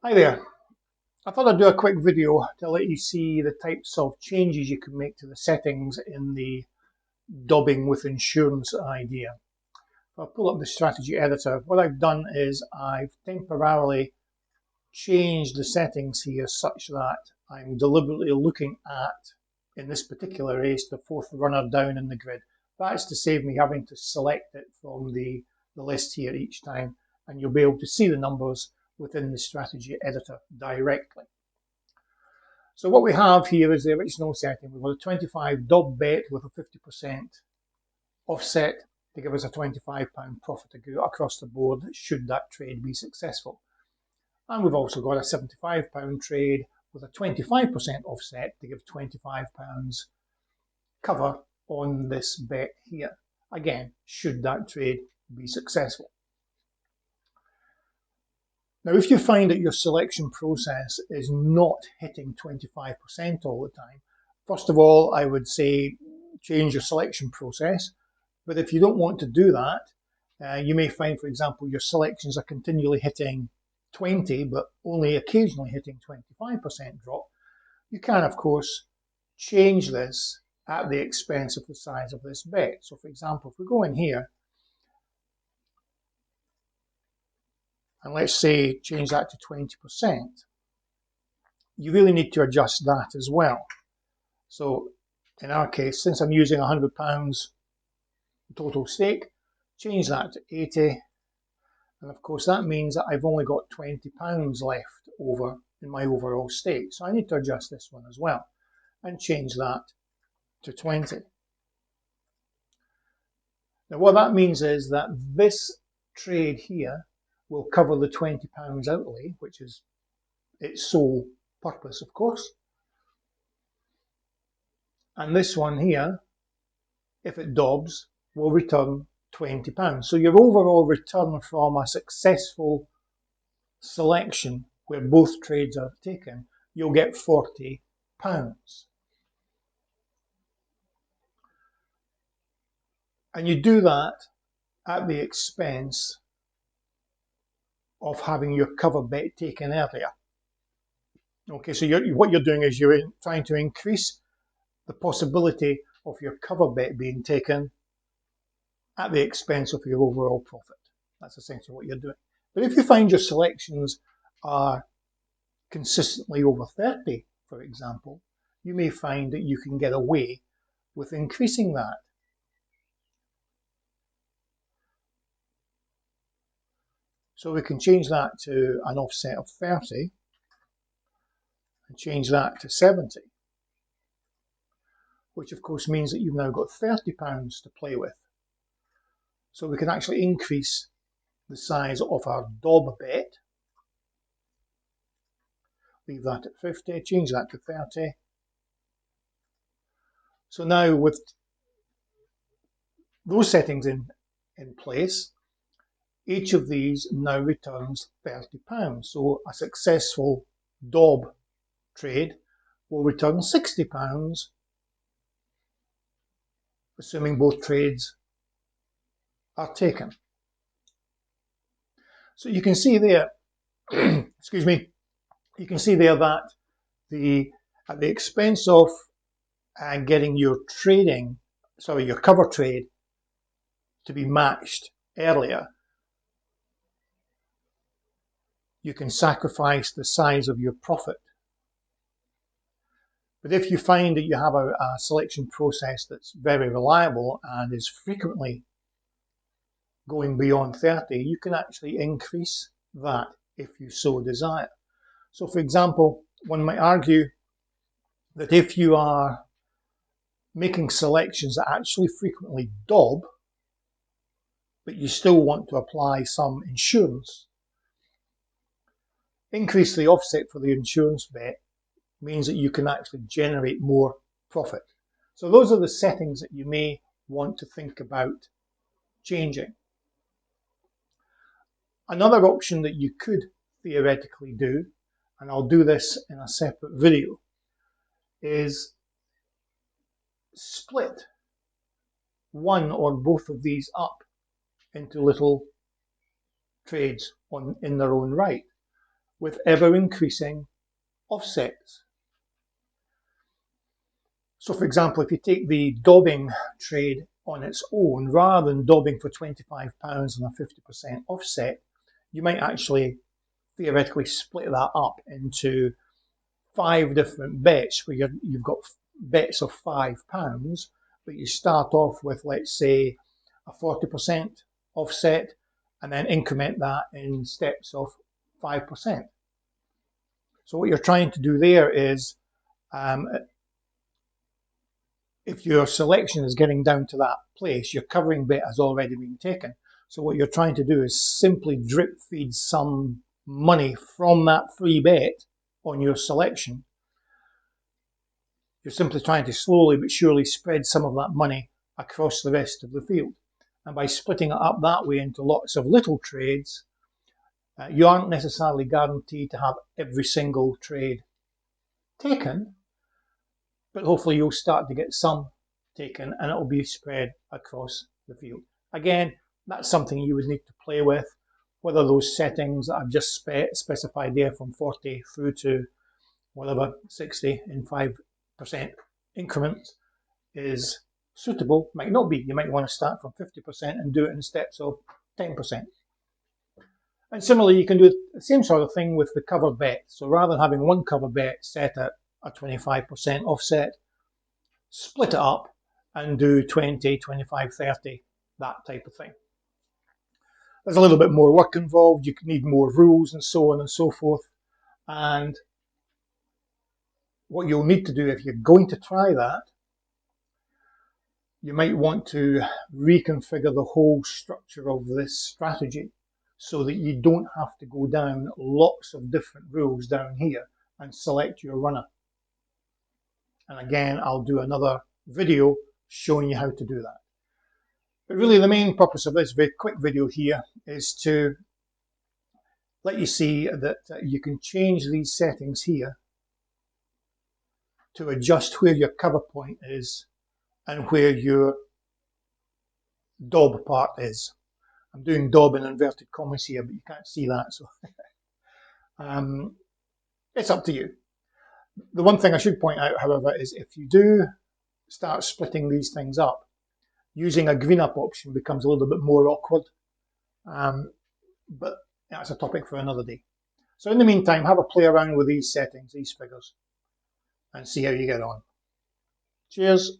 Hi there. I thought I'd do a quick video to let you see the types of changes you can make to the settings in the DOBbing with insurance idea. If I pull up the strategy editor, what I've done is I've temporarily changed the settings here such that I'm deliberately looking at, in this particular race, the fourth runner down in the grid. That's to save me having to select it from the list here each time, and you'll be able to see the numbers within the strategy editor directly. So what we have here is the original setting. We've got a 25 DOB bet with a 50% offset to give us a £25 profit to go across the board should that trade be successful. And we've also got a £75 trade with a 25% offset to give £25 cover on this bet here. Again, should that trade be successful. Now, if you find that your selection process is not hitting 25% all the time, first of all, I would say change your selection process. But if you don't want to do that, you may find, for example, your selections are continually hitting 20, but only occasionally hitting 25% drop. You can, of course, change this at the expense of the size of this bet. So, for example, if we go in here, and let's say change that to 20%, you really need to adjust that as well. So in our case, since I'm using £100 total stake, change that to 80. And of course that means that I've only got £20 left over in my overall stake. So I need to adjust this one as well and change that to 20. Now what that means is that this trade here will cover the £20 outlay, which is its sole purpose, of course. And this one here, if it dobs, will return £20. So your overall return from a successful selection where both trades are taken, you'll get £40. And you do that at the expense of having your cover bet taken earlier. Okay, so what you're doing is you're trying to increase the possibility of your cover bet being taken at the expense of your overall profit. That's essentially what you're doing. But if you find your selections are consistently over 30, for example, you may find that you can get away with increasing that. So we can change that to an offset of 30 and change that to 70, which of course means that you've now got £30 to play with. So we can actually increase the size of our DOB bet. Leave that at 50, change that to 30. So now with those settings in place, each of these now returns £30. So a successful DOB trade will return £60, assuming both trades are taken. So you can see there, excuse me, you can see there that at the expense of getting your your cover trade to be matched earlier, you can sacrifice the size of your profit. But if you find that you have a selection process that's very reliable and is frequently going beyond 30, you can actually increase that if you so desire. So for example, one might argue that if you are making selections that actually frequently DOB, but you still want to apply some insurance, increase the offset for the insurance bet means that you can actually generate more profit. So those are the settings that you may want to think about changing. Another option that you could theoretically do, and I'll do this in a separate video, is split one or both of these up into little trades in their own right. with ever increasing offsets. So for example, if you take the DOBbing trade on its own, rather than DOBbing for £25 on a 50% offset, you might actually theoretically split that up into 5 different bets where you've got bets of £5, but you start off with, let's say, a 40% offset and then increment that in steps of 5%. So what you're trying to do there is, if your selection is getting down to that place, your covering bet has already been taken. So what you're trying to do is simply drip feed some money from that free bet on your selection. You're simply trying to slowly but surely spread some of that money across the rest of the field. And by splitting it up that way into lots of little trades, you aren't necessarily guaranteed to have every single trade taken, but hopefully you'll start to get some taken and it will be spread across the field. Again, that's something you would need to play with, whether those settings that I've just specified there from 40 through to whatever 60 in 5% increments is suitable. Might not be. You might want to start from 50% and do it in steps of 10%. And similarly, you can do the same sort of thing with the cover bet. So rather than having one cover bet set at a 25% offset, split it up and do 20, 25, 30, that type of thing. There's a little bit more work involved. You need more rules and so on and so forth. And what you'll need to do if you're going to try that, you might want to reconfigure the whole structure of this strategy so that you don't have to go down lots of different rules down here and select your runner. And again, I'll do another video showing you how to do that. But really the main purpose of this very quick video here is to let you see that you can change these settings here to adjust where your cover point is and where your DOB part is. I'm doing DOB in inverted commas here, but you can't see that, so it's up to you. The one thing I should point out, however, is if you do start splitting these things up, using a green up option becomes a little bit more awkward, but that's a topic for another day. So in the meantime, have a play around with these settings, these figures, and see how you get on. Cheers.